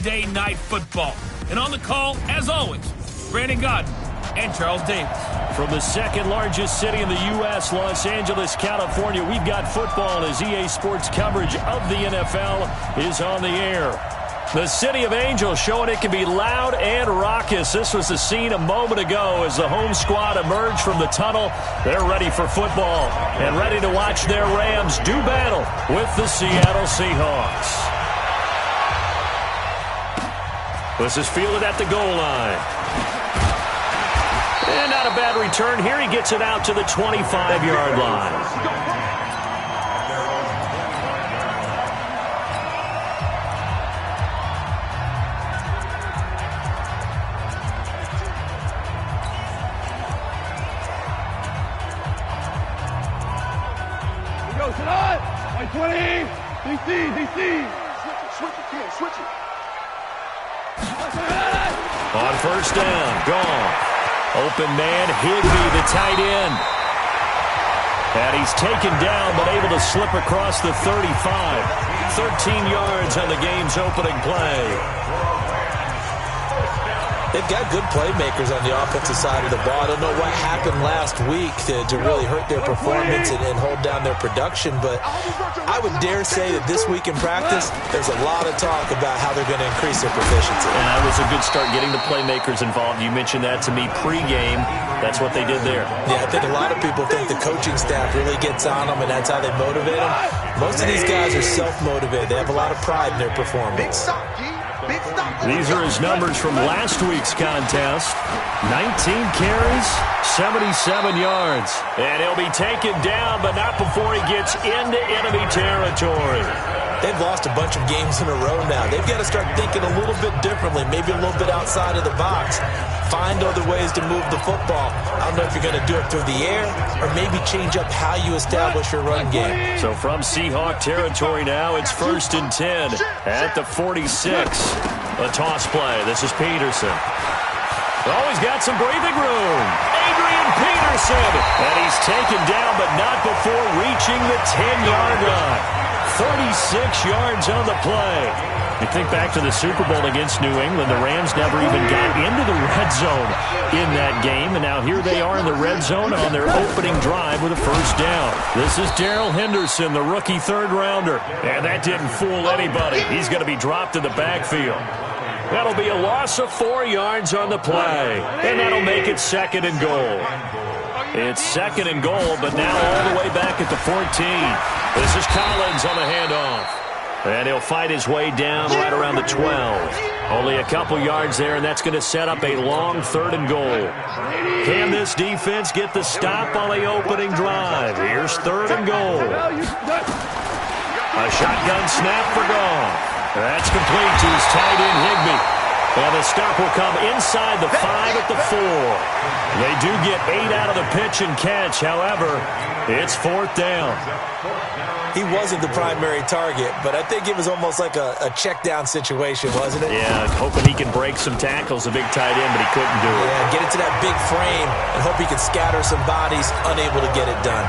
Monday Night Football. And on the call, as always, Brandon Godden and Charles Davis. From the second largest city in the U.S., Los Angeles, California, we've got football as EA Sports coverage of the NFL is on the air. The City of Angels showing it can be loud and raucous. This was the scene a moment ago as the home squad emerged from the tunnel. They're ready for football and ready to watch their Rams do battle with the Seattle Seahawks. This is fielded at the goal line. And not a bad return here. He gets it out to the 25-yard line. Here we go, tonight. 20, DC. Switch it. On first down, gone. Open man, Higbee, the tight end. And he's taken down, but able to slip across the 35. 13 yards on the game's opening play. They've got good playmakers on the offensive side of the ball. I don't know what happened last week to really hurt their performance and hold down their production, but I would dare say that this week in practice, there's a lot of talk about how they're going to increase their proficiency. And that was a good start getting the playmakers involved. You mentioned that to me pregame. That's what they did there. Yeah, I think a lot of people think the coaching staff really gets on them, and that's how they motivate them. Most of these guys are self-motivated. They have a lot of pride in their performance. These are his numbers from last week's contest. 19 carries, 77 yards. And he'll be taken down, but not before he gets into enemy territory. They've lost a bunch of games in a row now. They've got to start thinking a little bit differently, maybe a little bit outside of the box. Find other ways to move the football. I don't know if you're going to do it through the air or maybe change up how you establish your run game. So from Seahawk territory now, it's 1st and 10 at the 46. A toss play. This is Peterson. Oh, he's got some breathing room. Adrian Peterson. And he's taken down, but not before reaching the 10-yard line. 36 yards on the play. You think back to the Super Bowl against New England, the Rams never even got into the red zone in that game, and now here they are in the red zone on their opening drive with a first down. This is Darrell Henderson, the rookie third-rounder, and that didn't fool anybody. He's going to be dropped in the backfield. That'll be a loss of 4 yards on the play, and that'll make it 2nd and goal. It's 2nd and goal, but now all the way back at the 14. This is Collins on the handoff. And he'll fight his way down right around the 12. Only a couple yards there, and that's going to set up a long 3rd and goal. Can this defense get the stop on the opening drive? Here's 3rd and goal. A shotgun snap for Goff. That's complete to his tight end, Higbee. And the stop will come inside the 5 at the 4. They do get 8 out of the pitch and catch. However, it's 4th down. He wasn't the primary target, but I think it was almost like a check down situation, wasn't it? Yeah, hoping he can break some tackles, a big tight end, but he couldn't do it. Yeah, get into that big frame and hope he can scatter some bodies, unable to get it done.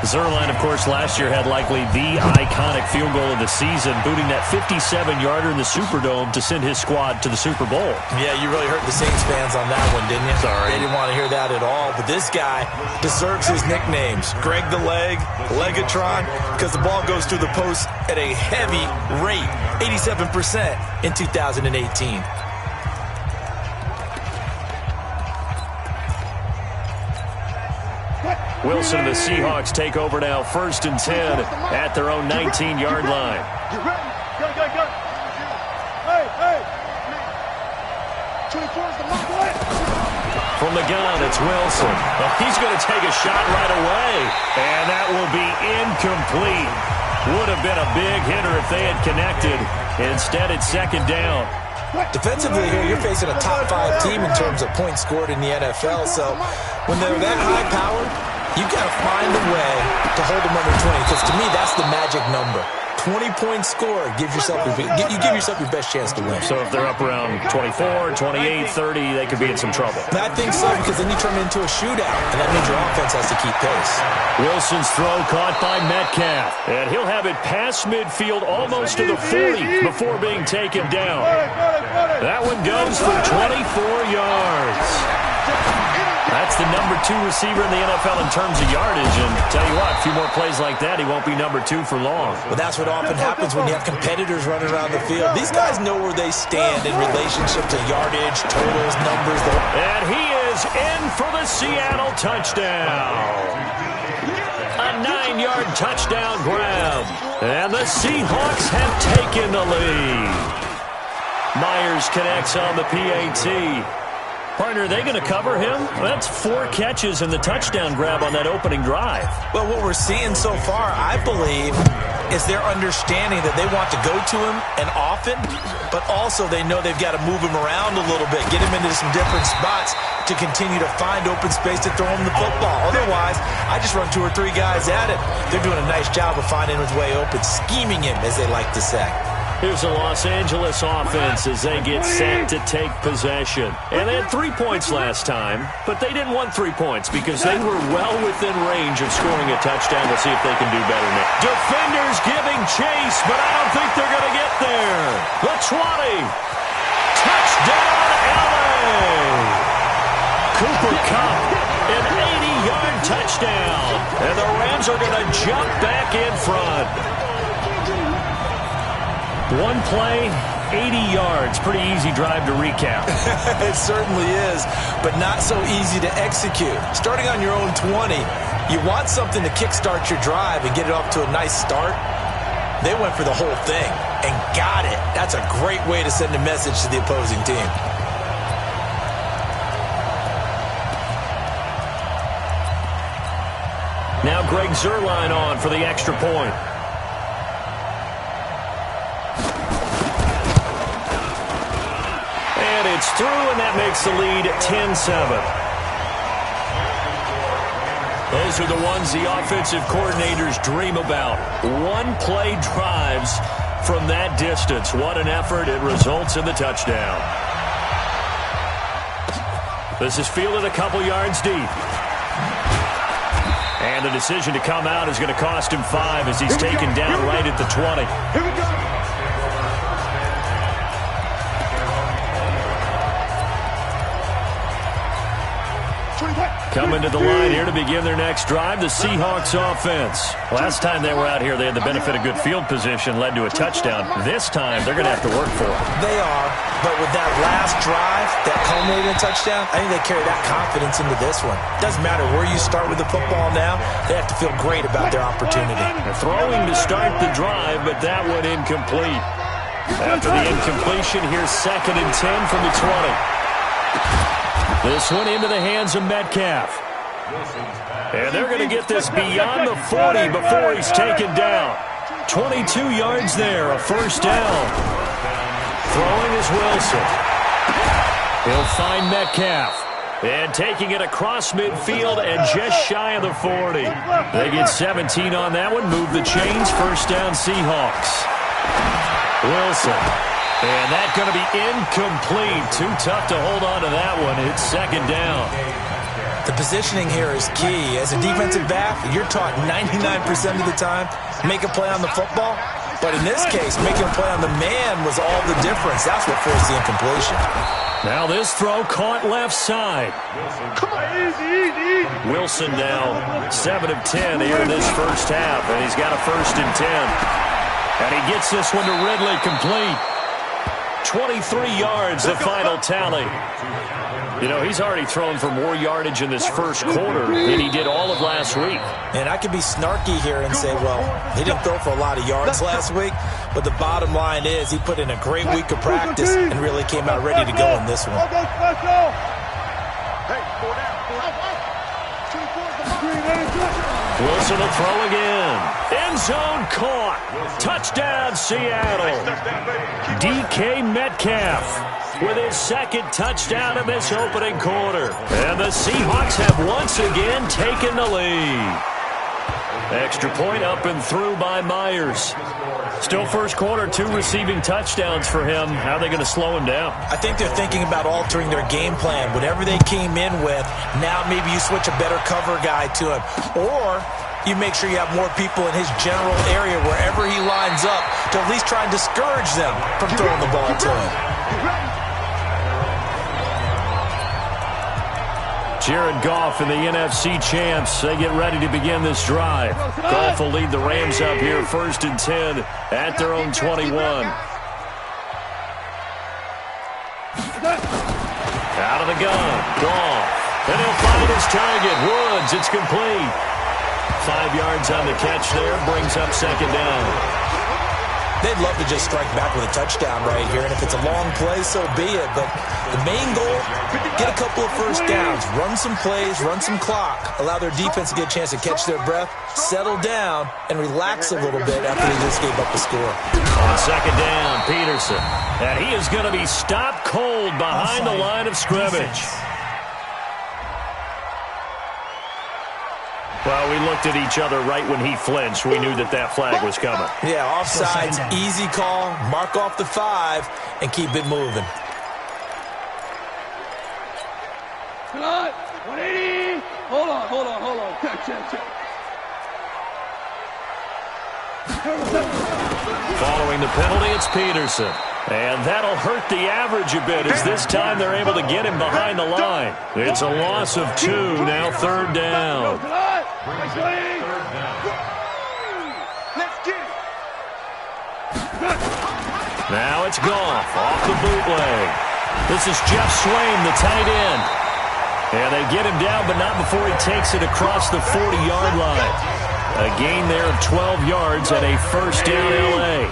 Zerline, of course, last year had likely the iconic field goal of the season, booting that 57-yarder in the Superdome to send his squad to the Super Bowl. Yeah, you really hurt the Saints fans on that one, didn't you? Sorry. They didn't want to hear that at all. But this guy deserves his nicknames. Greg the Leg, Legatron, because the ball goes through the post at a heavy rate, 87% in 2018. Wilson and the Seahawks take over now, 1st and 10 at their own 19-yard line. Get ready. Go. Hey. 24 is the mark. From the gun, it's Wilson. Well, he's going to take a shot right away, and that will be incomplete. Would have been a big hitter if they had connected. Instead, it's 2nd down. Defensively here, you're facing a top 5 team in terms of points scored in the NFL, so when they're that high-powered, you've got to find a way to hold them under 20, because to me, that's the magic number. 20-point score, you give yourself your best chance to win. So if they're up around 24, 28, 30, they could be in some trouble. I think so, because then you turn it into a shootout, and that means your offense has to keep pace. Wilson's throw caught by Metcalf, and he'll have it past midfield almost to the 40 before being taken down. That one goes for 24 yards. That's the number 2 receiver in the NFL in terms of yardage, and tell you what, a few more plays like that, he won't be number 2 for long. Well, that's what often happens when you have competitors running around the field. These guys know where they stand in relationship to yardage, totals, numbers. And he is in for the Seattle touchdown. A 9-yard touchdown grab. And the Seahawks have taken the lead. Myers connects on the PAT. Partner, are they going to cover him? That's 4 catches and the touchdown grab on that opening drive. Well, what we're seeing so far, I believe, is their understanding that they want to go to him and often, but also they know they've got to move him around a little bit, get him into some different spots to continue to find open space to throw him the football. Otherwise, I just run 2 or 3 guys at it. They're doing a nice job of finding his way open, scheming him, as they like to say. Here's the Los Angeles offense as they get set to take possession. And they had 3 points last time, but they didn't want 3 points because they were well within range of scoring a touchdown. We'll see if they can do better now. Defenders giving chase, but I don't think they're going to get there. The 20. Touchdown, LA. Cooper Kupp, an 80-yard touchdown. And the Rams are going to jump back in front. 1 play, 80 yards. Pretty easy drive to recap. It certainly is, but not so easy to execute. Starting on your own 20, you want something to kickstart your drive and get it off to a nice start. They went for the whole thing and got it. That's a great way to send a message to the opposing team. Now Greg Zuerlein on for the extra point. It's through, and that makes the lead 10-7. Those are the ones the offensive coordinators dream about. 1-play drives from that distance. What an effort. It results in the touchdown. This is fielded a couple yards deep. And the decision to come out is going to cost him 5 as he's taken down right at the 20. Here we go. Coming to the line here to begin their next drive, the Seahawks offense. Last time they were out here, they had the benefit of good field position, led to a touchdown. This time, they're going to have to work for it. They are, but with that last drive that culminated in a touchdown, I think they carry that confidence into this one. Doesn't matter where you start with the football now, they have to feel great about their opportunity. They're throwing to start the drive, but that one incomplete. After the incompletion, here's 2nd and 10 from the 20. This one into the hands of Metcalf. And they're going to get this beyond the 40 before he's taken down. 22 yards there, a first down. Throwing is Wilson. He'll find Metcalf. And taking it across midfield and just shy of the 40. They get 17 on that one, move the chains, first down Seahawks. Wilson. And that's going to be incomplete. Too tough to hold on to that one. It's 2nd down. The positioning here is key. As a defensive back, you're taught 99% of the time, make a play on the football. But in this case, making a play on the man was all the difference. That's what forced the incompletion. Now this throw caught left side. Come on, easy. Wilson now 7 of 10 here in this first half. And he's got a 1st and 10. And he gets this one to Ridley complete. 23 yards, the final tally. You know, he's already thrown for more yardage in this first quarter than he did all of last week. And I could be snarky here and say, well, he didn't throw for a lot of yards last week, but the bottom line is he put in a great week of practice and really came out ready to go in this one. Wilson will throw again. End zone caught. Touchdown, Seattle. DK Metcalf with his 2nd touchdown in this opening quarter. And the Seahawks have once again taken the lead. Extra point up and through by Myers. Still first quarter, 2 receiving touchdowns for him. How are they going to slow him down? I think they're thinking about altering their game plan. Whatever they came in with, now maybe you switch a better cover guy to him. Or you make sure you have more people in his general area wherever he lines up to at least try and discourage them from throwing the ball to him. Jared Goff and the NFC champs, they get ready to begin this drive. Goff will lead the Rams up here 1st and 10 at their own 21. Out of the gun, Goff. And he'll find his target, Woods. It's complete. 5 yards on the catch there, brings up 2nd down. They'd love to just strike back with a touchdown right here, and if it's a long play, so be it. But the main goal, get a couple of first downs, run some plays, run some clock, allow their defense to get a chance to catch their breath, settle down, and relax a little bit after they just gave up the score. On 2nd down, Peterson. And he is going to be stopped cold behind the line of scrimmage. Well, we looked at each other right when he flinched. We knew that that flag was coming. Yeah, offsides, easy call, mark off the 5, and keep it moving. Cut. 180. Hold on. Check. Following the penalty, it's Peterson. And that'll hurt the average a bit as this time they're able to get him behind the line. It's a loss of 2, now 3rd down. Now it's Goff off the bootleg. This is Jeff Swain, the tight end. And they get him down, but not before he takes it across the 40-yard line. A gain there of 12 yards and a 1st down L.A.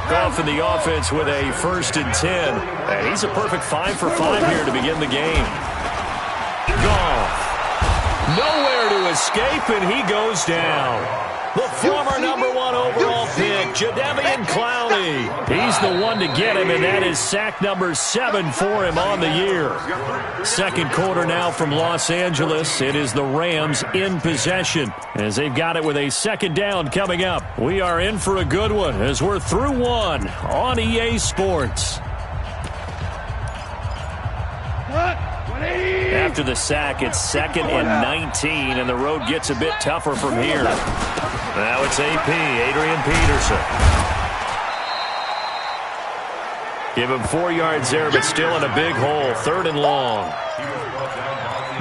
Goff in the offense with a 1st and 10. And he's a perfect 5 for 5 here to begin the game. Goff. Nowhere to escape, and he goes down. The former number 1 overall pick, Jadeveon Clowney. He's the one to get him, and that is sack number 7 for him on the year. 2nd quarter now from Los Angeles. It is the Rams in possession as they've got it with a 2nd down coming up. We are in for a good one as we're through 1 on EA Sports. After the sack, it's 2nd and 19, and the road gets a bit tougher from here. Now it's AP, Adrian Peterson. Give him 4 yards there, but still in a big hole. 3rd and long.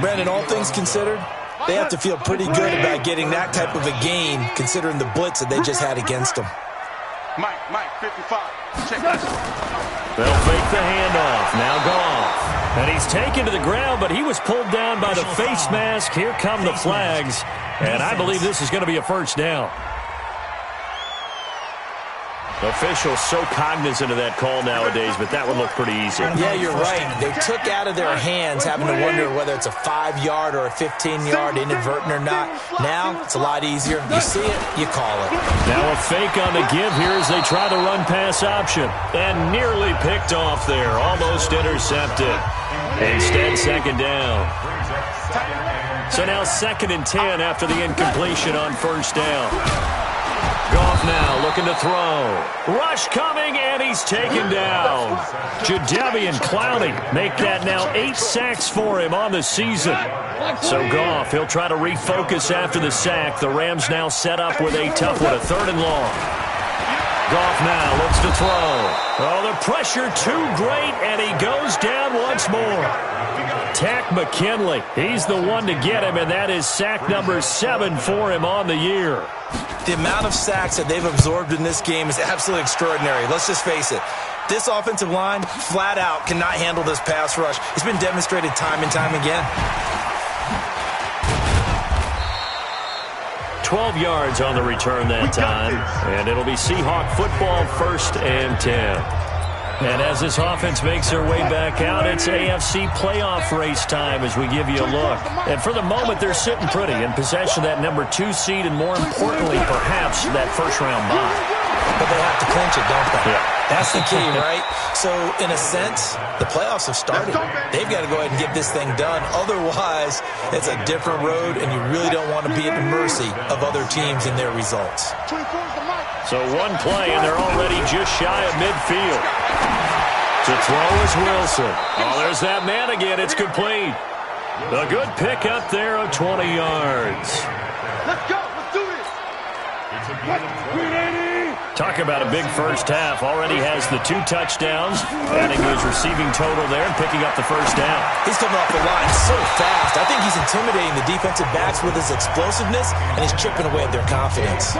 Brandon, all things considered, they have to feel pretty good about getting that type of a gain, considering the blitz that they just had against them. Mike, 55. Check. They'll fake the handoff. Now Goff. And he's taken to the ground, but he was pulled down by the face mask. Here come the flags. And I believe this is going to be a 1st down. Officials so cognizant of that call nowadays, but that one looked pretty easy. Yeah, you're right. They took out of their hands having to wonder whether it's a 5-yard or a 15-yard inadvertent or not. Now, it's a lot easier. You see it, you call it. Now a fake on the give here as they try the run-pass option. And nearly picked off there. Almost intercepted. Instead, 2nd down. So now 2nd and 10 after the incompletion on 1st down. Goff now looking to throw. Rush coming, and he's taken down. Jadeveon Clowney make that now 8 sacks for him on the season. So Goff, he'll try to refocus after the sack. The Rams now set up with a tough one, a 3rd and long. Goff now looks to throw. Oh, the pressure too great, and he goes down once more. Tack McKinley, he's the one to get him, and that is sack number 7 for him on the year. The amount of sacks that they've absorbed in this game is absolutely extraordinary. Let's just face it. This offensive line, flat out, cannot handle this pass rush. It's been demonstrated time and time again. 12 yards on the return that time, and it'll be Seahawk football 1st and 10. And as this offense makes their way back out, it's AFC playoff race time as we give you a look. And for the moment, they're sitting pretty in possession of that number 2 seed and, more importantly, perhaps that 1st-round bye. But they have to clinch it, don't they? Yeah. That's the key, right? So, in a sense, the playoffs have started. They've got to go ahead and get this thing done. Otherwise, it's a different road, and you really don't want to be at the mercy of other teams and their results. So one play, and they're already just shy of midfield. To throw is Wilson. Oh, there's that man again. It's complete. A good pickup there of 20 yards. Let's go. Let's do this. Talk about a big first half. Already has the 2 touchdowns, adding to his receiving total there and picking up the first down. He's coming off the line so fast. I think he's intimidating the defensive backs with his explosiveness, and he's chipping away at their confidence.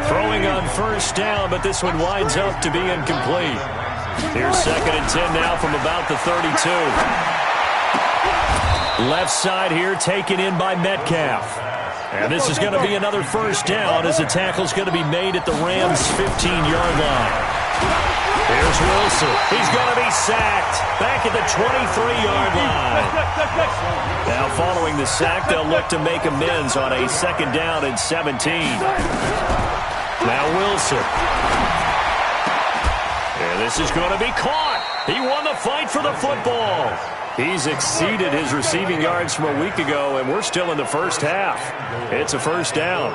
Throwing on first down, but this one winds up to be incomplete. Here's 2nd and 10 now from about the 32. Left side here taken in by Metcalf. And this is going to be another first down as the tackle's going to be made at the Rams' 15-yard line. Here's Wilson. He's going to be sacked back at the 23-yard line. Now following the sack, they'll look to make amends on a 2nd down and 17. Now Wilson. And this is going to be caught. He won the fight for the football. He's exceeded his receiving yards from a week ago, and we're still in the first half. It's a first down.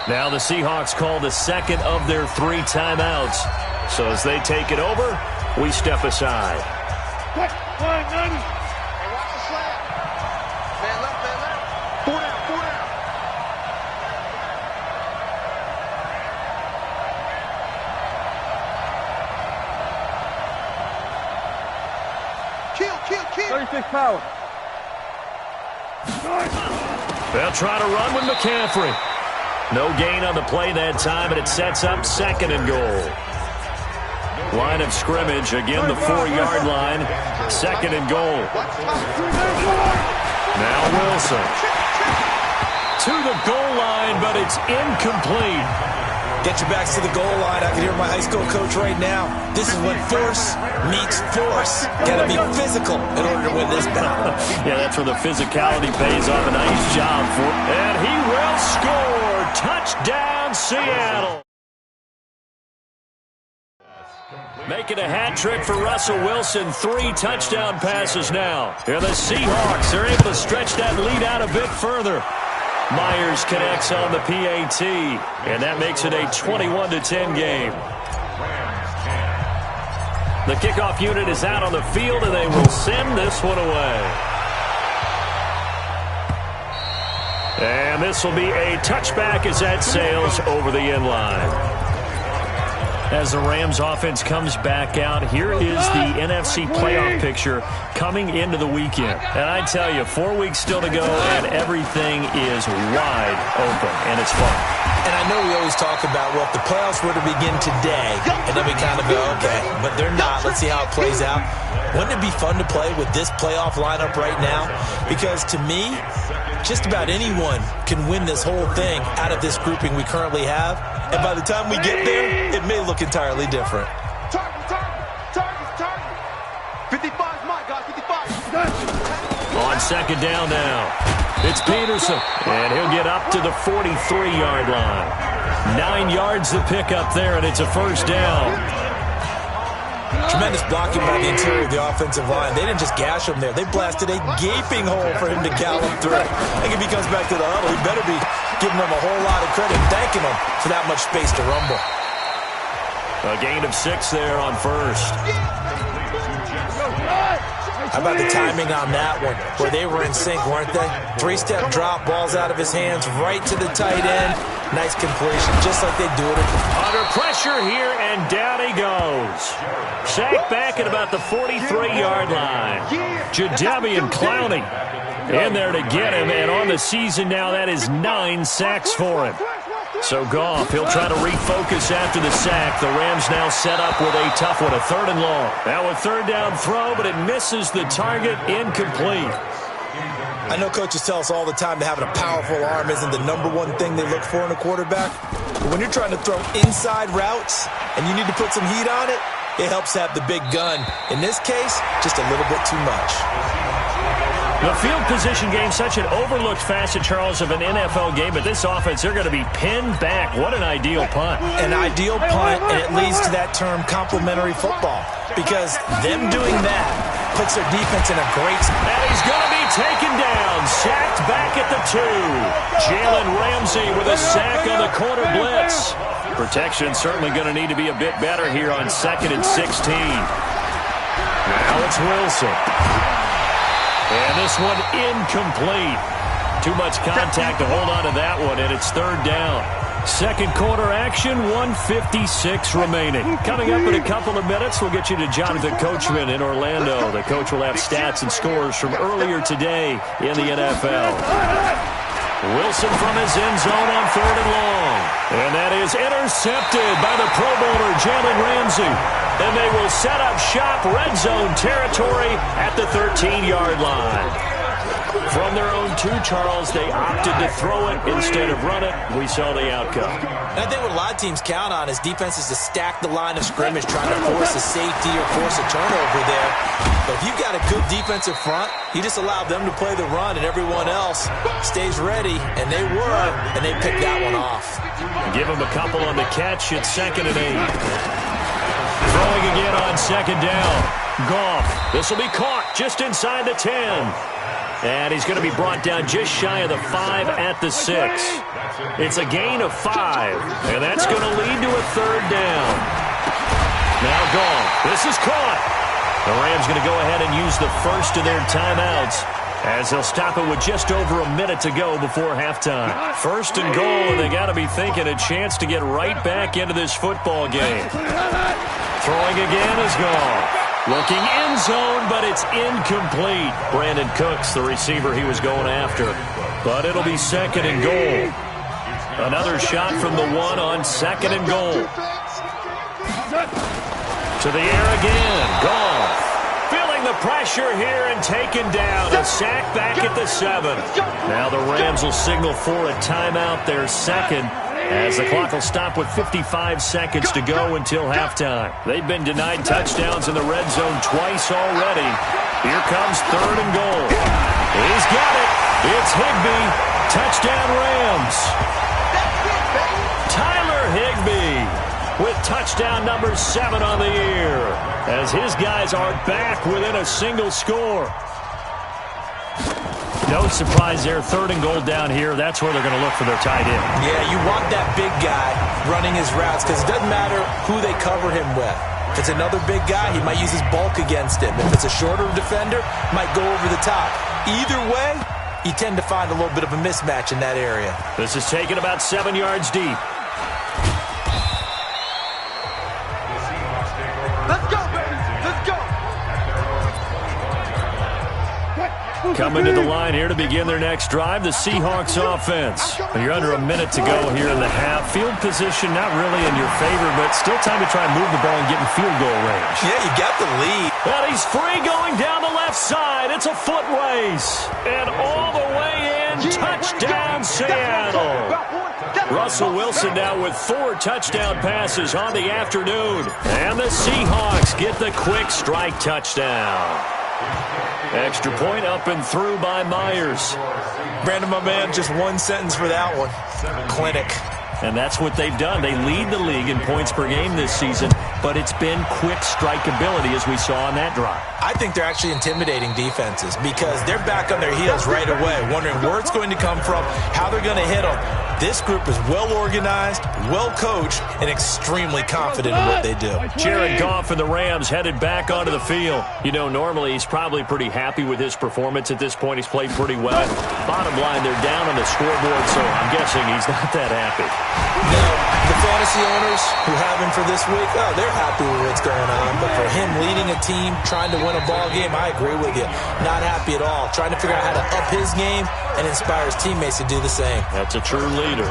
Now the Seahawks call the 2nd of their 3 timeouts. So as they take it over, we step aside. Power. They'll try to run with McCaffrey. No gain on the play that time, and it sets up 2nd and goal. Line of scrimmage, again the 4-yard line. 2nd and goal. Now Wilson. To the goal line, but it's incomplete. Get your backs to the goal line. I can hear my high school coach right now. This is when force meets force. Got to be physical in order to win this battle. Yeah, that's where the physicality pays off. A nice job for him. And he will score. Touchdown, Seattle. Making a hat trick for Russell Wilson. 3 touchdown passes now. Here the Seahawks are able to stretch that lead out a bit further. Myers connects on the PAT, and that makes it a 21-10 game. The kickoff unit is out on the field, and they will send this one away. And this will be a touchback as that sails over the end line. As the Rams offense comes back out, here is the NFC playoff picture coming into the weekend. And I tell you, 4 weeks still to go, and everything is wide open, and it's fun. And I know we always talk about, well, if the playoffs were to begin today, and then we kind of go, okay, but they're not. Let's see how it plays out. Wouldn't it be fun to play with this playoff lineup right now? Because to me, just about anyone can win this whole thing out of this grouping we currently have. And by the time we get there, it may look entirely different. Target. 55's my guy, 55. On 2nd down now, it's Peterson, and he'll get up to the 43-yard line. 9 yards to pick up there, and it's a first down. Tremendous blocking by the interior of the offensive line. They didn't just gash him there. They blasted a gaping hole for him to gallop through. I think if he comes back to the huddle, he better be giving them a whole lot of credit, thanking them for that much space to rumble. A gain of 6 there on first. How about the timing on that one, where they were in sync, weren't they? 3-step drop, balls out of his hands, right to the tight end. Nice completion, just like they do it. Under pressure here, and down he goes. Sacked back at about the 43-yard line. Jadeveon Clowney in there to get him, and on the season now, that is 9 sacks for him. So Goff, he'll try to refocus after the sack. The Rams now set up with a tough one, a 3rd and long. Now a 3rd down throw, but it misses the target, incomplete. I know coaches tell us all the time that having a powerful arm isn't the #1 thing they look for in a quarterback. But when you're trying to throw inside routes and you need to put some heat on it, it helps have the big gun. In this case, just a little bit too much. The field position game, such an overlooked facet, Charles, of an NFL game, but this offense, they're going to be pinned back. What an ideal punt. An ideal punt, and it leads to that term complementary football, because them doing that puts their defense in a great spot. And he's going to be taken down, sacked back at the 2. Jalen Ramsey with a sack on the corner blitz. Protection certainly going to need to be a bit better here on 2nd and 16. Now it's Wilson. And this one incomplete. Too much contact to hold on to that one, and it's 3rd down. Second quarter action, 1:56 remaining. Coming up in a couple of minutes, we'll get you to Jonathan Coachman in Orlando. The coach will have stats and scores from earlier today in the NFL. Wilson from his end zone on 3rd and long. And that is intercepted by the Pro Bowler, Jalen Ramsey. And they will set up shop, red zone territory at the 13-yard line. From their own 2, Charles, they opted to throw it instead of run it. We saw the outcome. And I think what a lot of teams count on is defenses to stack the line of scrimmage, trying to force a safety or force a turnover there. But if you've got a good defensive front, you just allow them to play the run, and everyone else stays ready, and they were, and they picked that one off. Give them a couple on the catch. It's 2nd and 8. Throwing again on 2nd down. Goff. This will be caught just inside the 10. And he's going to be brought down just shy of the 5 at the 6. It's a gain of 5. And that's going to lead to a 3rd down. Now Goff. This is caught. The Rams going to go ahead and use the first of their timeouts, as they'll stop it with just over a minute to go before halftime. 1st and goal, and they got to be thinking a chance to get right back into this football game. Throwing again is Goff. Looking end zone, but it's incomplete. Brandon Cooks, the receiver he was going after. But it'll be 2nd and goal. Another shot from the 1 on 2nd and goal. To the air again. Goff. Feeling the pressure here and taken down. A sack back at the 7. Now the Rams will signal for a timeout, their 2nd, as the clock will stop with 55 seconds to go until halftime. They've been denied touchdowns in the red zone twice already. Here comes 3rd and goal. He's got it. It's Higbee. Touchdown Rams. Tyler Higbee with touchdown number 7 on the year, as his guys are back within a single score. No surprise there. 3rd and goal down here. That's where they're going to look for their tight end. Yeah, you want that big guy running his routes, because it doesn't matter who they cover him with. If it's another big guy, he might use his bulk against him. If it's a shorter defender, might go over the top. Either way, you tend to find a little bit of a mismatch in that area. This is taken about 7 yards deep. Let's go, baby. Let's go. Coming to the line here to begin their next drive, the Seahawks offense. You're under a minute to go here in the half. Field position not really in your favor, but still time to try and move the ball and get in field goal range. Yeah, you got the lead. And he's free going down the left side. It's a foot race. And all the way in, touchdown Seattle. Russell Wilson now with 4 touchdown passes on the afternoon. And the Seahawks get the quick strike touchdown. Extra point up and through by Myers. Brandon, my man, just one sentence for that one. Clinic. And that's what they've done. They lead the league in points per game this season, but it's been quick strikeability as we saw on that drive. I think they're actually intimidating defenses, because they're back on their heels right away, wondering where it's going to come from, how they're going to hit them. This group is well organized, well coached, and extremely confident in what they do. Jared Goff and the Rams headed back onto the field. You know, normally he's probably pretty happy with his performance at this point. He's played pretty well. Bottom line, they're down on the scoreboard, so I'm guessing he's not that happy. Now, the fantasy owners who have him for this week, oh, they're happy with what's going on. But for him leading a team, trying to win a ball game, I agree with you. Not happy at all. Trying to figure out how to up his game and inspire his teammates to do the same. That's a true leader.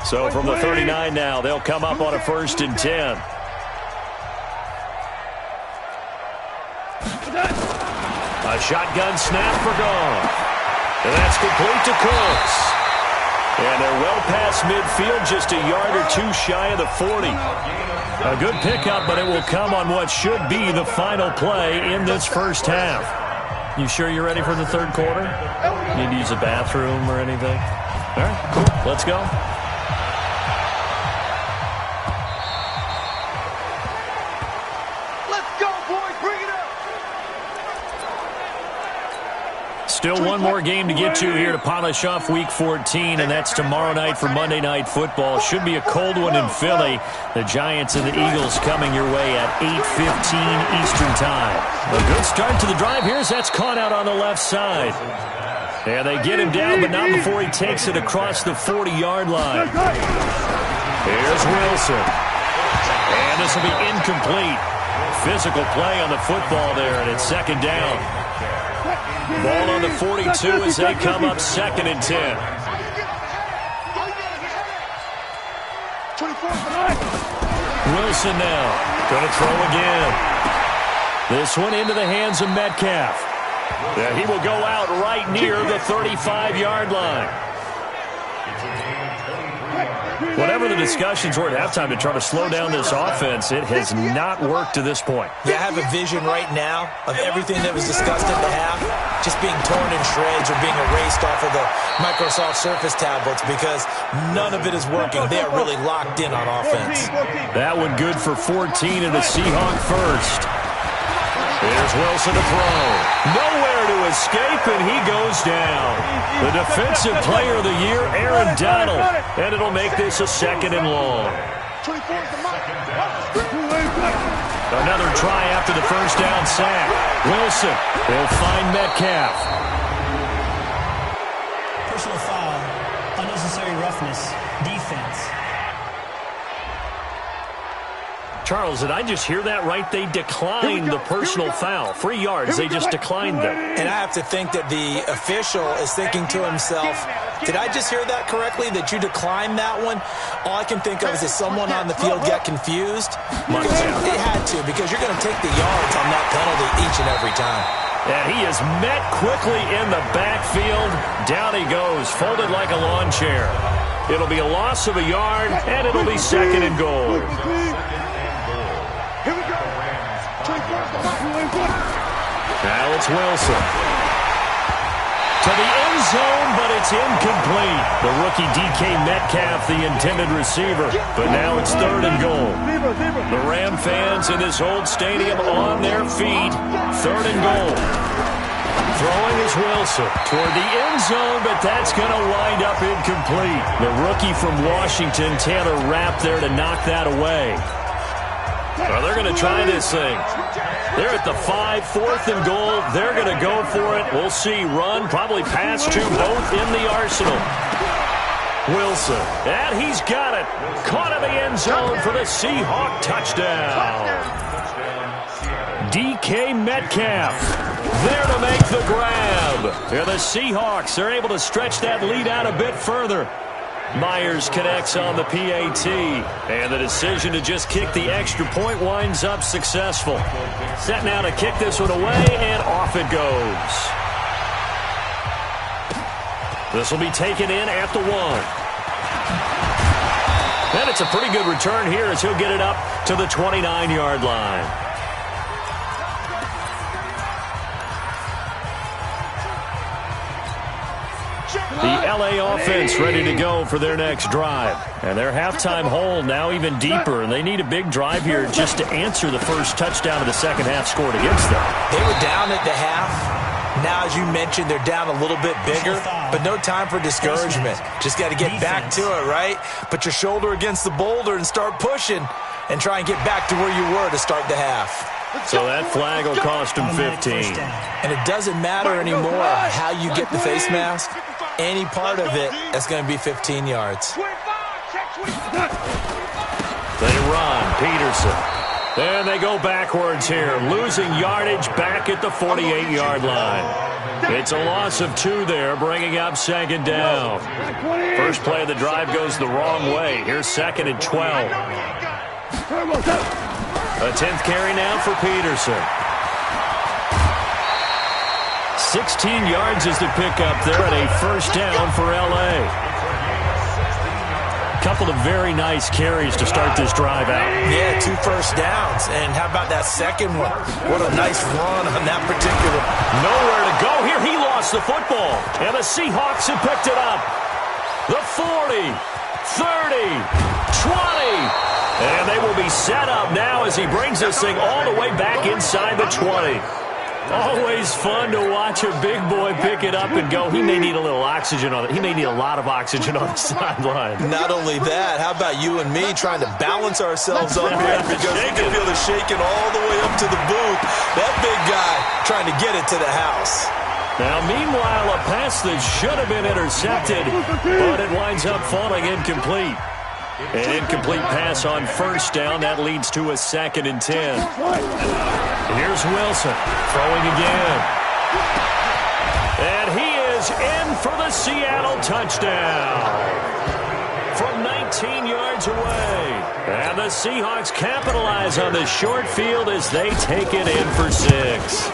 So from the 39 now, they'll come up on a 1st and 10. A shotgun snap for Goff. And that's complete to Cooks. And they're well past midfield, just a yard or two shy of the 40. A good pickup, but it will come on what should be the final play in this first half. You sure you're ready for the third quarter? Need to use a bathroom or anything? All right, cool. Let's go. Still one more game to get to here to polish off Week 14, and that's tomorrow night for Monday Night Football. Should be a cold one in Philly. The Giants and the Eagles coming your way at 8:15 Eastern Time. A good start to the drive here as that's caught out on the left side. And they get him down, but not before he takes it across the 40-yard line. Here's Wilson. And this will be incomplete. Physical play on the football there, and it's second down. Ball on the 42 as they come up 2nd and 10. Wilson now going to throw again. This one into the hands of Metcalf. Yeah, he will go out right near the 35-yard line. Whatever the discussions were at halftime to try to slow down this offense, it has not worked to this point. Yeah, I have a vision right now of everything that was discussed at the half just being torn in shreds or being erased off of the Microsoft Surface tablets because none of it is working. They are really locked in on offense. That one good for 14 and a Seahawk first. Here's Wilson to throw. Nowhere to escape, and he goes down. The Defensive Player of the Year, Aaron Donald. And it'll make this a 2nd and long. Another try after the first down sack. Wilson will find Metcalf. Personal foul, unnecessary roughness, defense. Charles, did I just hear that right? They declined the personal foul. 3 yards, they just declined them. And I have to think that the official is thinking to himself, did I just hear that correctly, that you declined that one? All I can think of is that someone on the field got confused. It had to, because you're going to take the yards on that penalty each and every time. And he is met quickly in the backfield. Down he goes, folded like a lawn chair. It'll be a loss of a yard, and it'll be 2nd and goal. Now it's Wilson. To the end zone, but it's incomplete. The rookie DK Metcalf, the intended receiver. But now it's 3rd and goal. The Ram fans in this old stadium on their feet. 3rd and goal. Throwing is Wilson toward the end zone, but that's going to wind up incomplete. The rookie from Washington, Taylor Rapp, there to knock that away. Well, they're going to try this thing. They're at the 5, 4th and goal. They're going to go for it. We'll see. Run, probably pass to both in the arsenal. Wilson, and he's got it. Caught in the end zone for the Seahawk touchdown. DK Metcalf there to make the grab. Here the Seahawks are able to stretch that lead out a bit further. Myers connects on the PAT, and the decision to just kick the extra point winds up successful. Set now to kick this one away, and off it goes. This will be taken in at the 1. And it's a pretty good return here as he'll get it up to the 29-yard line. The LA offense ready to go for their next drive. And their halftime hole now even deeper, and they need a big drive here just to answer the first touchdown of the second half scored against them. They were down at the half. Now, as you mentioned, they're down a little bit bigger, but no time for discouragement. Just got to get back to it, right? Put your shoulder against the boulder and start pushing and try and get back to where you were to start the half. So that flag will cost them 15. And it doesn't matter anymore how you get the face mask. Any part of it is going to be 15 yards. They run. Peterson. And they go backwards here, losing yardage back at the 48-yard line. It's a loss of 2 there, bringing up 2nd down. First play of the drive goes the wrong way. Here's 2nd and 12. A 10th carry now for Peterson. 16 yards is the pickup there, and a first down for L.A. Couple of very nice carries to start this drive out. Yeah, 2 first downs. And how about that second one? What a nice run on that particular. Nowhere to go here. He lost the football. And the Seahawks have picked it up. The 40, 30, 20. And they will be set up now as he brings this thing all the way back inside the 20. Always fun to watch a big boy pick it up and go. He may need a little oxygen on it. He may need a lot of oxygen on the sideline. Not only that, how about you and me trying to balance ourselves up here because we can feel the shaking all the way up to the booth. That big guy trying to get it to the house. Now, meanwhile, a pass that should have been intercepted, but it winds up falling incomplete. An incomplete pass on first down. That leads to a 2nd and 10. Here's Wilson throwing again. And he is in for the Seattle touchdown from 19 yards away. And the Seahawks capitalize on the short field as they take it in for 6.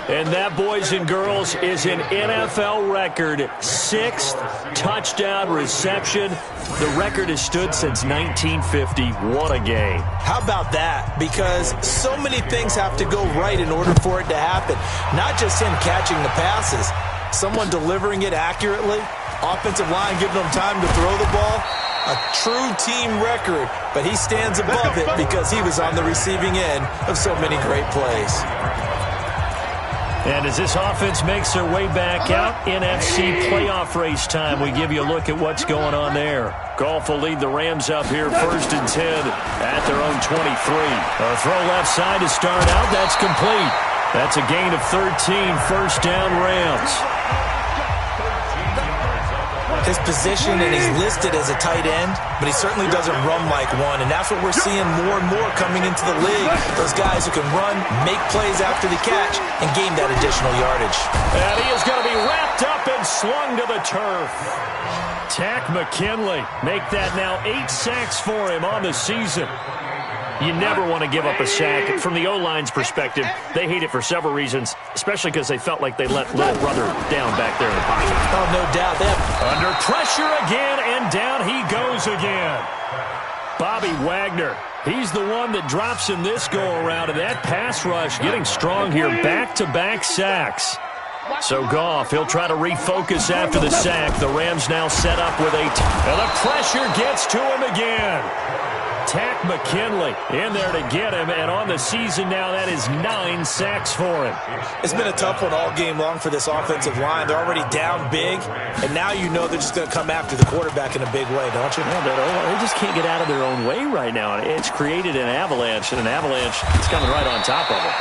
And that, boys and girls, is an NFL record 6th touchdown reception. The record has stood since 1950. What a game. How about that? Because so many things have to go right in order for it to happen. Not just him catching the passes. Someone delivering it accurately. Offensive line giving them time to throw the ball. A true team record. But he stands above it because he was on the receiving end of so many great plays. And as this offense makes their way back out, NFC playoff race time, we give you a look at what's going on there. Goff will lead the Rams up here 1st and 10 at their own 23. A throw left side to start out. That's complete. That's a gain of 13, 1st down Rams. His position, and he's listed as a tight end, but he certainly doesn't run like one, and that's what we're seeing more and more coming into the league. Those guys who can run, make plays after the catch, and gain that additional yardage. And he is going to be wrapped up and slung to the turf. Tack McKinley, make that now 8 sacks for him on the season. You never want to give up a sack. From the O-line's perspective, they hate it for several reasons, especially because they felt like they let little brother down back there in the pocket. Oh, no doubt. Under pressure again, and down he goes again. Bobby Wagner, he's the one that drops in this go-around, and that pass rush getting strong here. Back-to-back sacks. So Goff, he'll try to refocus after the sack. The Rams now set up with 8. And the pressure gets to him again. Tack McKinley in there to get him, and on the season now, that is 9 sacks for him. It's been a tough one all game long for this offensive line. They're already down big, and now you know they're just going to come after the quarterback in a big way, don't you? Yeah, they just can't get out of their own way right now. It's created an avalanche, and an avalanche is coming right on top of them.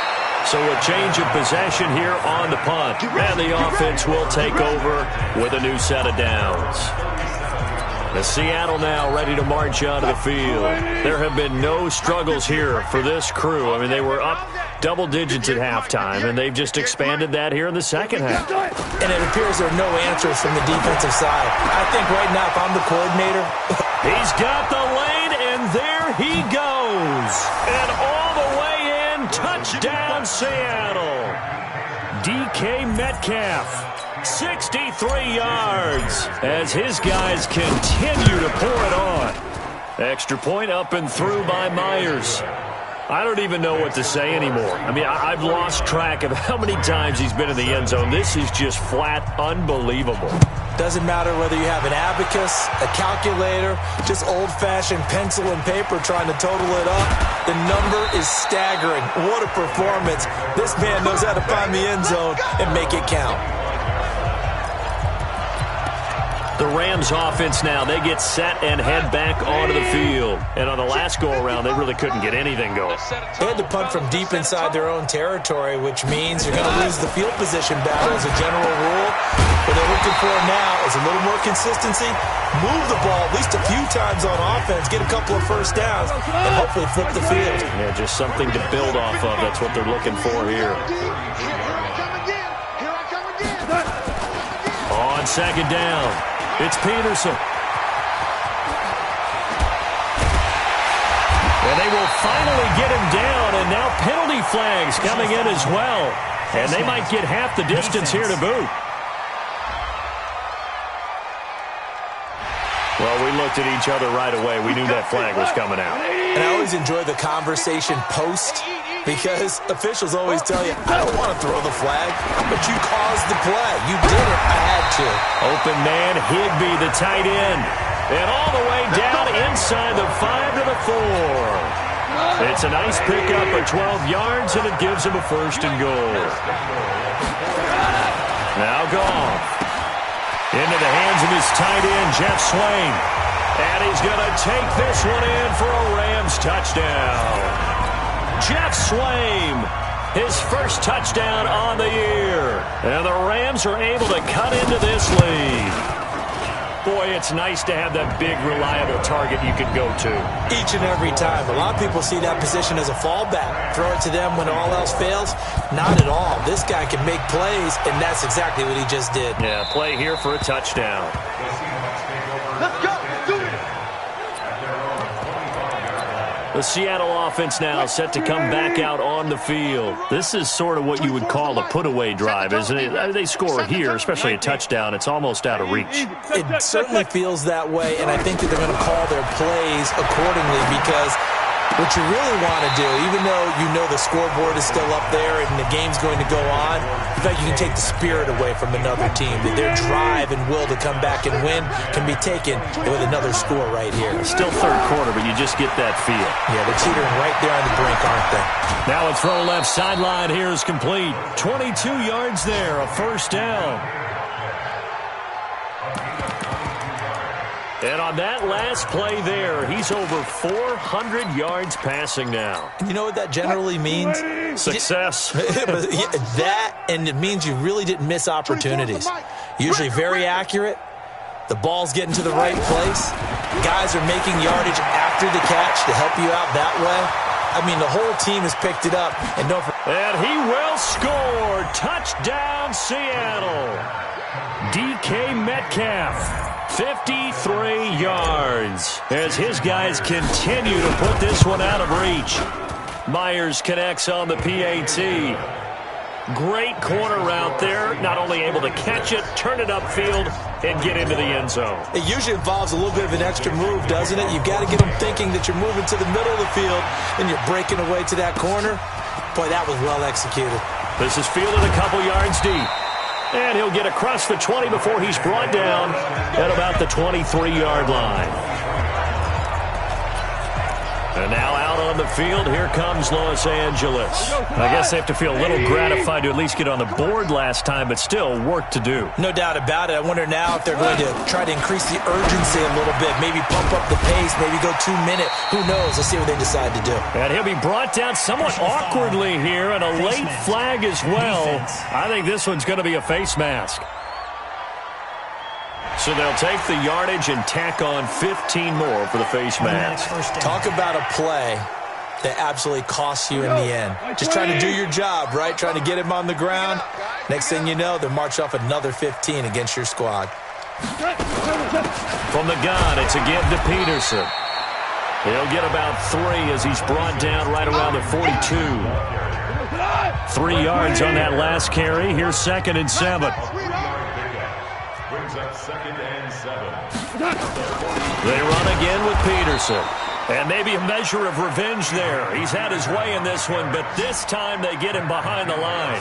So a change of possession here on the punt, and the offense will take over with a new set of downs. The Seattle now ready to march onto the field. There have been no struggles here for this crew. I mean, they were up double digits at halftime, and they've just expanded that here in the second half. And it appears there are no answers from the defensive side. I think right now, if I'm the coordinator... He's got the lane, and there he goes. And all the way in, touchdown Seattle. DK Metcalf. 63 yards as his guys continue to pour it on. Extra point up and through by Myers. I don't even know what to say anymore. I mean, I've lost track of how many times he's been in the end zone. This is just flat unbelievable. Doesn't matter whether you have an abacus, a calculator, just old-fashioned pencil and paper trying to total it up. The number is staggering. What a performance. This man knows how to find the end zone and make it count. The Rams offense now, they get set and head back onto the field. And on the last go-around, they really couldn't get anything going. They had to punt from deep inside their own territory, which means you're going to lose the field position battle as a general rule. What they're looking for now is a little more consistency, move the ball at least a few times on offense, get a couple of first downs, and hopefully flip the field. Yeah, just something to build off of. That's what they're looking for here. On second down, it's Peterson. And they will finally get him down, and now penalty flags coming in as well. And they might get half the distance here to boot. Well, we looked at each other right away. We knew that flag was coming out. And I always enjoy the conversation post because officials always tell you, I don't want to throw the flag, but you caused the play. You did it. I had to. Open man, Higbee, the tight end. And all the way down inside the 5 to the 4. It's a nice pickup of 12 yards, and it gives him a 1st and goal. Now Goff. Into the hands of his tight end, Jeff Swain. And he's going to take this one in for a Rams touchdown. Jeff Swain, his first touchdown on the year. And the Rams are able to cut into this lead. Boy, it's nice to have that big, reliable target you can go to. Each and every time. A lot of people see that position as a fallback. Throw it to them when all else fails. Not at all. This guy can make plays, and that's exactly what he just did. Yeah, play here for a touchdown. Let's go. Do it. The Seattle offense now set to come back out on the field. This is sort of what you would call a put-away drive, isn't it? They score here, especially a touchdown. It's almost out of reach. It certainly feels that way, and I think that they're going to call their plays accordingly because what you really want to do, even though you know the scoreboard is still up there and the game's going to go on, in fact, you can take the spirit away from another team. That their drive and will to come back and win can be taken with another score right here. Still 3rd quarter, but you just get that feel. Yeah, they're teetering right there on the brink, aren't they? Now a throw left sideline here is complete. 22 yards there, a 1st down. And on that last play there, he's over 400 yards passing now. You know what that generally means? Success. That, and it means you really didn't miss opportunities. Usually very accurate. The ball's getting to the right place. Guys are making yardage after the catch to help you out that way. I mean, the whole team has picked it up. And he will score. Touchdown, Seattle. DK Metcalf. 53 yards as his guys continue to put this one out of reach. Myers connects on the PAT. Great corner route there. Not only able to catch it, turn it upfield, and get into the end zone. It usually involves a little bit of an extra move, doesn't it? You've got to get them thinking that you're moving to the middle of the field and you're breaking away to that corner. Boy, that was well executed. This is fielded a couple yards deep. And he'll get across the 20 before he's brought down at about the 23-yard line. And now out on the field, here comes Los Angeles. I guess they have to feel a little gratified to at least get on the board last time, but still work to do. No doubt about it. I wonder now if they're going to try to increase the urgency a little bit, maybe pump up the pace, maybe go 2 minute. Who knows? Let's see what they decide to do. And he'll be brought down somewhat awkwardly here, and a late flag as well. I think this one's going to be a face mask. So they'll take the yardage and tack on 15 more for the face mask. Talk about a play that absolutely costs you in the end. Just trying to do your job, right? Trying to get him on the ground. Next thing you know, they're marching off another 15 against your squad. From the gun, it's a give to Peterson. He'll get about 3 as he's brought down right around the 42. 3 yards on that last carry. Here's 2nd and 7. They run again with Peterson. And maybe a measure of revenge there. He's had his way in this one, but this time they get him behind the line.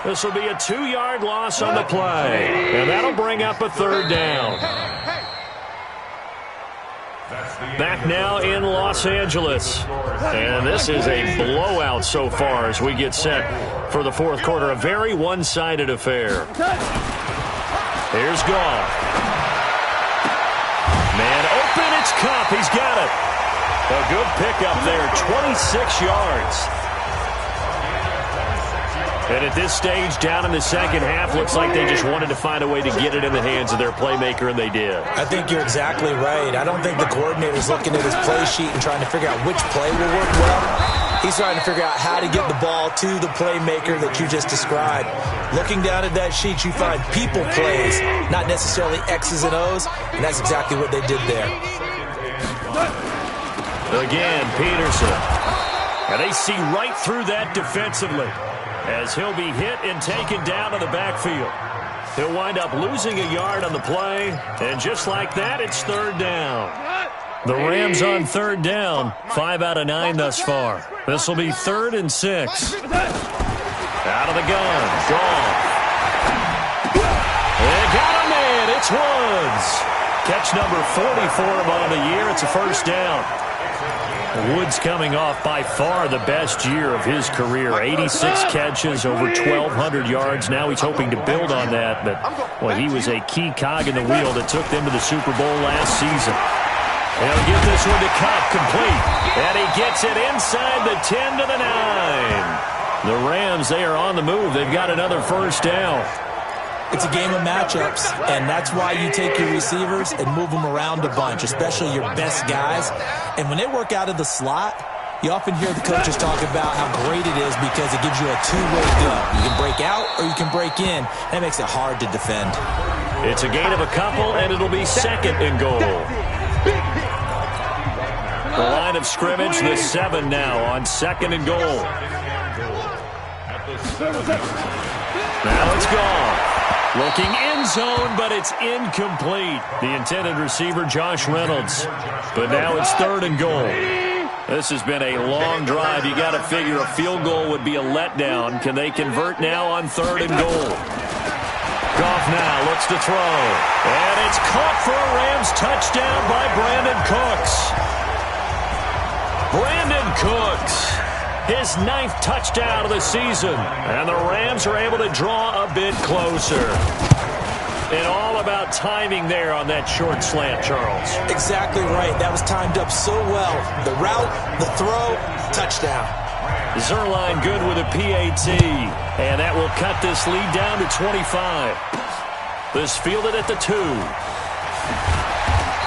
This will be a 2-yard loss on the play. And that'll bring up a 3rd down. Back now in Los Angeles. And this is a blowout so far as we get set for the 4th quarter. A very one-sided affair. Here's Goff. Man open, it's Cup. He's got it. A good pickup there, 26 yards. And at this stage, down in the second half, looks like they just wanted to find a way to get it in the hands of their playmaker, and they did. I think you're exactly right. I don't think the coordinator's looking at his play sheet and trying to figure out which play will work well. He's trying to figure out how to get the ball to the playmaker that you just described. Looking down at that sheet, you find people plays, not necessarily X's and O's, and that's exactly what they did there. Again, Peterson. And they see right through that defensively as he'll be hit and taken down to the backfield. He'll wind up losing a yard on the play, and just like that, it's third down. The Rams on third down, 5 out of 9 thus far. This will be 3rd and 6. Out of the gun, Goff. They got a man, it's Woods. Catch number 44 of on the year, it's a first down. Woods coming off by far the best year of his career. 86 catches, over 1,200 yards. Now he's hoping to build on that, but well, he was a key cog in the wheel that took them to the Super Bowl last season. He'll give this one to Cup, complete. And he gets it inside the 10 to the 9. The Rams, they are on the move. They've got another first down. It's a game of matchups, and that's why you take your receivers and move them around a bunch, especially your best guys. And when they work out of the slot, you often hear the coaches talk about how great it is because it gives you a two-way go. You can break out or you can break in. That makes it hard to defend. It's a gain of a couple, and it'll be 2nd and goal. The line of scrimmage, the 7 now on 2nd and goal. Now it's gone. Looking end zone, but it's incomplete. The intended receiver, Josh Reynolds. But now it's 3rd and goal. This has been a long drive. You got to figure a field goal would be a letdown. Can they convert now on 3rd and goal? Goff now looks to throw. And it's caught for a Rams touchdown by Brandon Cooks. Brandon Cooks. His 9th touchdown of the season. And the Rams are able to draw a bit closer. And all about timing there on that short slant, Charles. Exactly right. That was timed up so well. The route, the throw, touchdown. Zerline good with a PAT. And that will cut this lead down to 25. This fielded at the 2.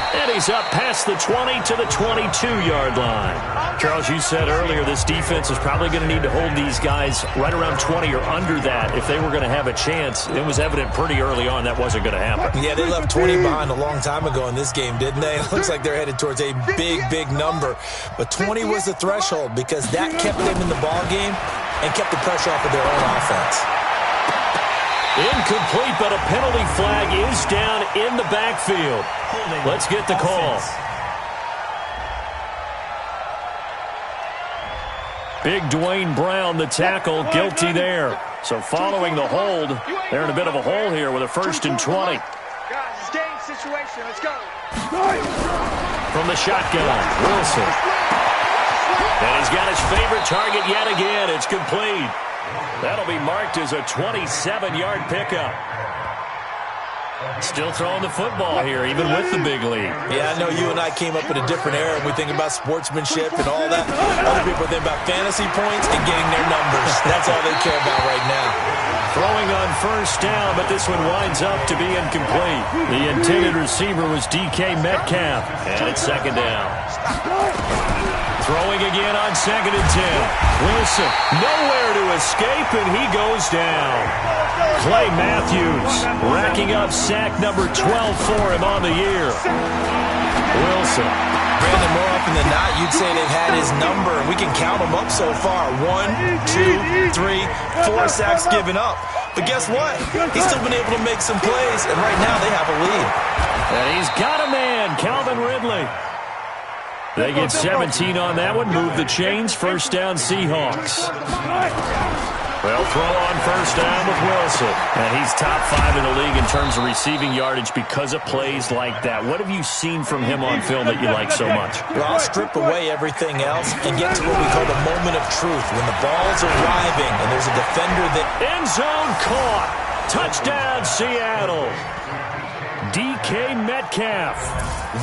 And he's up past the 20 to the 22-yard line. Charles, you said earlier this defense is probably going to need to hold these guys right around 20 or under that if they were going to have a chance. It was evident pretty early on that wasn't going to happen. Yeah, they left 20 behind a long time ago in this game, didn't they? It looks like they're headed towards a big, big number. But 20 was the threshold because that kept them in the ball game and kept the pressure off of their own offense. Incomplete, but a penalty flag is down in the backfield. Let's get the call. Big Dwayne Brown, the tackle, guilty there. So following the hold, they're in a bit of a hole here with a 1st and 20. Guys, it's game situation. Let's go. From the shotgun, Wilson. And he's got his favorite target yet again. It's complete. That'll be marked as a 27-yard pickup. Still throwing the football here, even with the big lead. Yeah, I know you and I came up in a different era. We think about sportsmanship and all that. Other people think about fantasy points and getting their numbers. That's all they care about right now. Throwing on 1st down, but this one winds up to be incomplete. The intended receiver was DK Metcalf, and it's 2nd down. Throwing again on 2nd and 10. Wilson, nowhere to escape, and he goes down. Clay Matthews racking up sack number 12 for him on the year. Wilson. Brandon, more often than not, you'd say they've had his number, and we can count them up so far. 1, 2, 3, 4 sacks given up. But guess what? He's still been able to make some plays, and right now they have a lead. And he's got a man, Calvin Ridley. They get 17 on that one, move the chains, 1st down Seahawks. Well, throw on 1st down with Wilson. And he's top 5 in the league in terms of receiving yardage because of plays like that. What have you seen from him on film that you like so much? Well, I'll strip away everything else and get to what we call the moment of truth. When the ball's arriving and there's a defender that... End zone caught. Touchdown, Seattle. DK Metcalf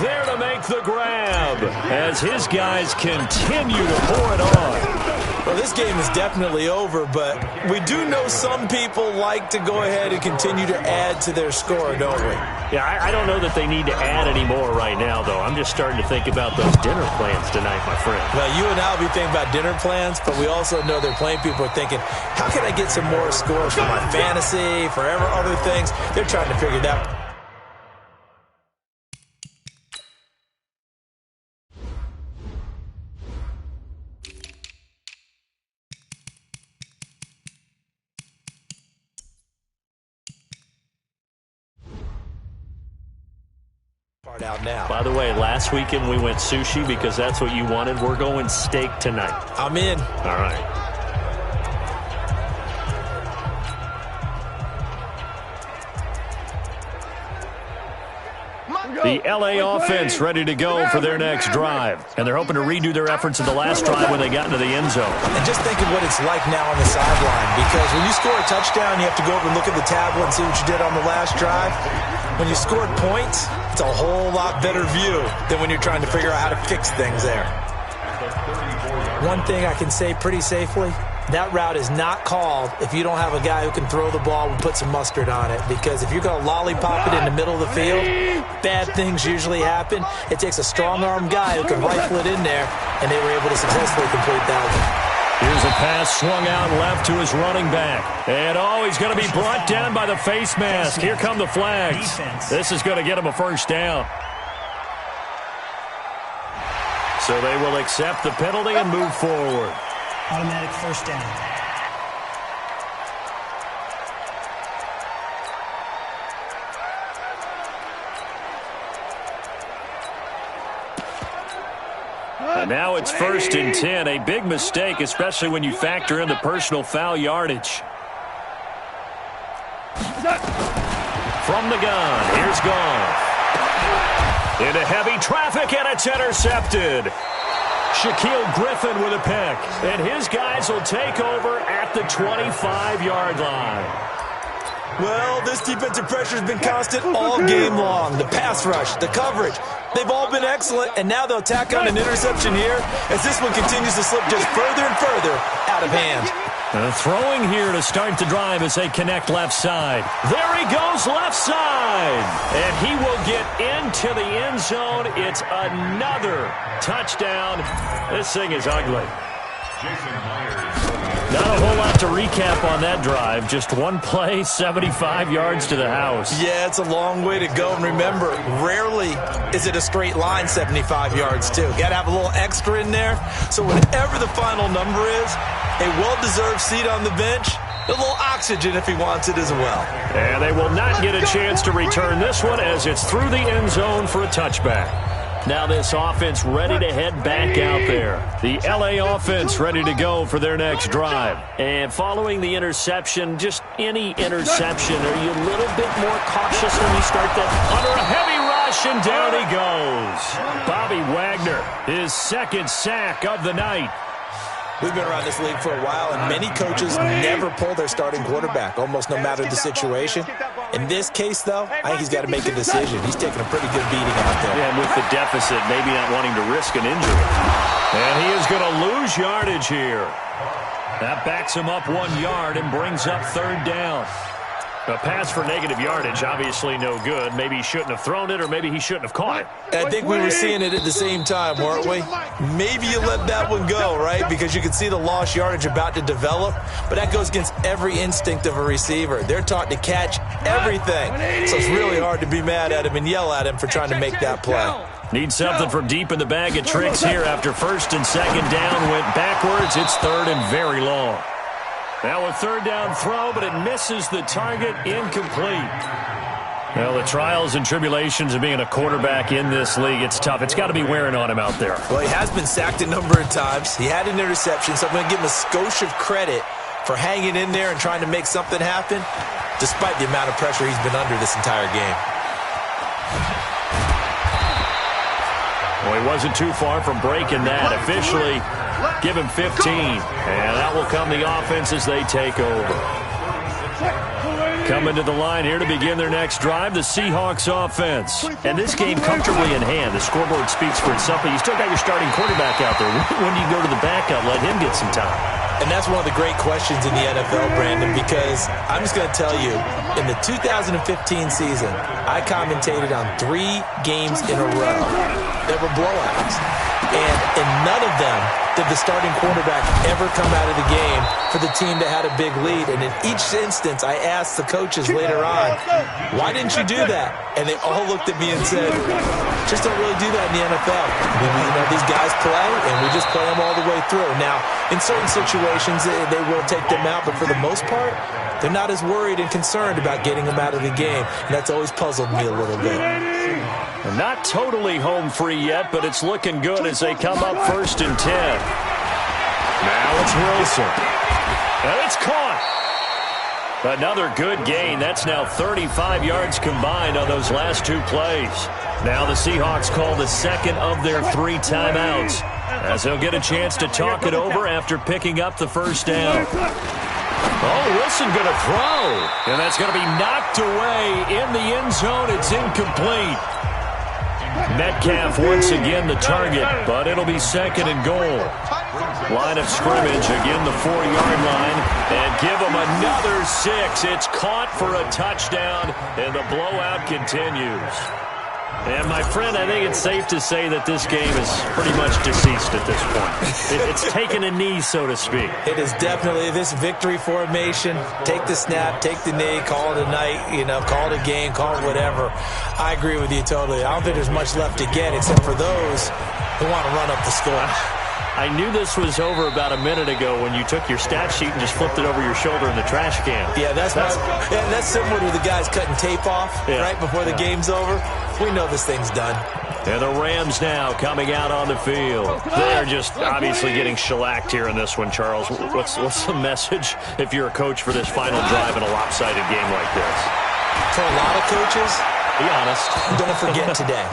there to make the grab as his guys continue to pour it on. Well, this game is definitely over, but we do know some people like to go ahead and continue to add to their score, don't we? Yeah, I don't know that they need to add any more right now, though. I'm just starting to think about those dinner plans tonight, my friend. Well, you and I will be thinking about dinner plans, but we also know they're playing people are thinking, how can I get some more scores for my fantasy, for other things? They're trying to figure that out now. By the way, last weekend we went sushi because that's what you wanted. We're going steak tonight. I'm in. All right. The L.A. offense ready to go for their next drive. And they're hoping to redo their efforts in the last drive when they got into the end zone. And just think of what it's like now on the sideline. Because when you score a touchdown, you have to go over and look at the tablet and see what you did on the last drive. When you scored points, it's a whole lot better view than when you're trying to figure out how to fix things there. One thing I can say pretty safely, that route is not called if you don't have a guy who can throw the ball and put some mustard on it. Because if you're going to lollipop it in the middle of the field, bad things usually happen. It takes a strong-arm guy who can rifle it in there, and they were able to successfully complete that one. Here's a pass swung out left to his running back. And, he's going to be brought down by the face mask. Here come the flags. This is going to get him a first down. So they will accept the penalty and move forward. Automatic first down. And now it's 1st and 10. A big mistake, especially when you factor in the personal foul yardage. From the gun, here's Goff. Into heavy traffic, and it's intercepted. Shaquille Griffin with a pick. And his guys will take over at the 25-yard line. Well, this defensive pressure has been constant all game long. The pass rush, the coverage, they've all been excellent, and now they'll tack on an interception here as this one continues to slip just further and further out of hand. Throwing here to start the drive as they connect left side. There he goes, left side. And he will get into the end zone. It's another touchdown. This thing is ugly. Not a whole lot to recap on that drive. Just one play, 75 yards to the house. Yeah, it's a long way to go. And remember, rarely is it a straight line 75 yards, too. Got to have a little extra in there. So whatever the final number is, a well-deserved seat on the bench, a little oxygen if he wants it as well. And they will not get a chance to return this one as it's through the end zone for a touchback. Now this offense ready to head back out there. The L.A. offense ready to go for their next drive. And following the interception, just any interception, are you a little bit more cautious when you start that? Under a heavy rush, and down he goes. Bobby Wagner, his second sack of the night. We've been around this league for a while, and many coaches never pull their starting quarterback, almost no matter the situation. In this case, though, I think he's got to make a decision. He's taking a pretty good beating out there. Yeah, and with the deficit, maybe not wanting to risk an injury. And he is going to lose yardage here. That backs him up 1 yard and brings up 3rd down. A pass for negative yardage, obviously no good. Maybe he shouldn't have thrown it, or maybe he shouldn't have caught it. I think we were seeing it at the same time, weren't we? Maybe you let that one go, right? Because you can see the lost yardage about to develop. But that goes against every instinct of a receiver. They're taught to catch everything. So it's really hard to be mad at him and yell at him for trying to make that play. Need something from deep in the bag of tricks here after 1st and 2nd down. Went backwards. It's 3rd and very long. Now a 3rd down throw, but it misses the target, incomplete. Well, the trials and tribulations of being a quarterback in this league, it's tough. It's got to be wearing on him out there. Well, he has been sacked a number of times. He had an interception, so I'm going to give him a skosh of credit for hanging in there and trying to make something happen, despite the amount of pressure he's been under this entire game. Well, he wasn't too far from breaking that. Officially, give him 15. And that will come the offense as they take over. Coming to the line here to begin their next drive, the Seahawks offense. And this game comfortably in hand. The scoreboard speaks for itself, but you still got your starting quarterback out there. When do you go to the backup, let him get some time? And that's one of the great questions in the NFL, Brandon, because I'm just going to tell you, in the 2015 season, I commentated on 3 games in a row that were blowouts. And in none of them did the starting quarterback ever come out of the game for the team that had a big lead. And in each instance, I asked the coaches later on, why didn't you do that? And they all looked at me and said, just don't really do that in the NFL. These guys play, and we just play them all the way through. Now, in certain situations, situations, they will take them out, but for the most part, they're not as worried and concerned about getting them out of the game, and that's always puzzled me a little bit. Not totally home free yet, but it's looking good as they come up 1st and 10. Now it's Wilson. And it's caught. Another good gain. That's now 35 yards combined on those last 2 plays. Now the Seahawks call the second of their 3 timeouts, as they'll get a chance to talk it over after picking up the first down. Oh, Wilson going to throw. And that's going to be knocked away in the end zone. It's incomplete. Metcalf once again the target, but it'll be 2nd and goal. Line of scrimmage, again the 4-yard line, and give them another 6. It's caught for a touchdown, and the blowout continues. And, my friend, I think it's safe to say that this game is pretty much deceased at this point. It's taken a knee, so to speak. It is definitely this victory formation. Take the snap, take the knee, call it a night, call it a game, call it whatever. I agree with you totally. I don't think there's much left to get except for those who want to run up the score. I knew this was over about a minute ago when you took your stat sheet and just flipped it over your shoulder in the trash can. Yeah, that's similar to the guys cutting tape off right before the game's over. We know this thing's done. And the Rams now coming out on the field. They're just obviously getting shellacked here in this one, Charles. What's the message if you're a coach for this final drive in a lopsided game like this? For a lot of coaches, be honest, don't forget today.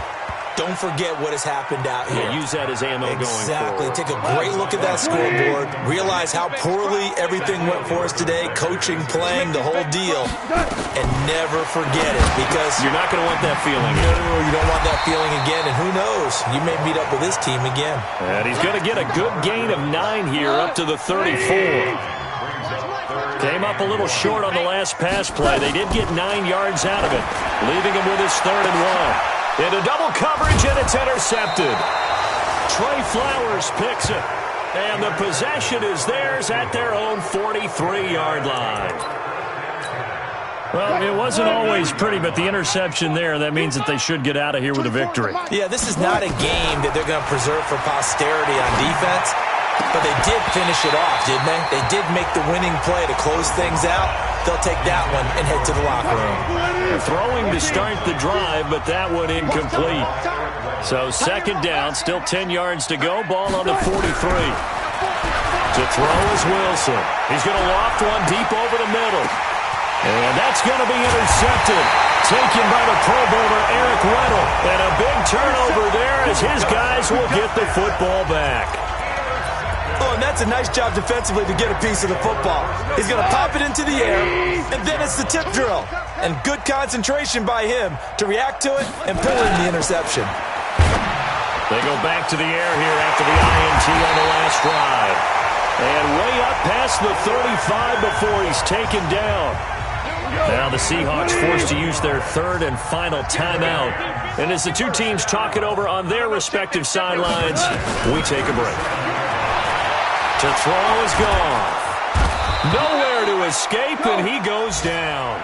Don't forget what has happened out here. Yeah, use that as ammo going forward. Exactly. Take a great look at that scoreboard. Realize how poorly everything went for us today. Coaching, playing, the whole deal. And never forget it, because you're not going to want that feeling. No, you don't want that feeling again. And who knows? You may meet up with this team again. And he's going to get a good gain of 9 here up to the 34. Came up a little short on the last pass play. They did get 9 yards out of it, leaving him with his 3rd and 1. Into double coverage, and it's intercepted. Trey Flowers picks it, and the possession is theirs at their own 43-yard line. Well, it wasn't always pretty, but the interception there, that means that they should get out of here with a victory. Yeah, this is not a game that they're going to preserve for posterity on defense, but they did finish it off, didn't they? They did make the winning play to close things out. They'll take that one and head to the locker room. Throwing to start the drive, but that one incomplete. So 2nd down, still 10 yards to go. Ball on the 43. To throw is Wilson. He's going to loft one deep over the middle. And that's going to be intercepted. Taken by the Pro Bowler, Eric Weddle. And a big turnover there as his guys will get the football back. Oh, and that's a nice job defensively to get a piece of the football. He's going to pop it into the air, and then it's the tip drill. And good concentration by him to react to it and pull in the interception. They go back to the air here after the INT on the last drive. And way up past the 35 before he's taken down. Now the Seahawks forced to use their 3rd and final timeout. And as the two teams talk it over on their respective sidelines, we take a break. To throw is gone. Nowhere to escape, and he goes down.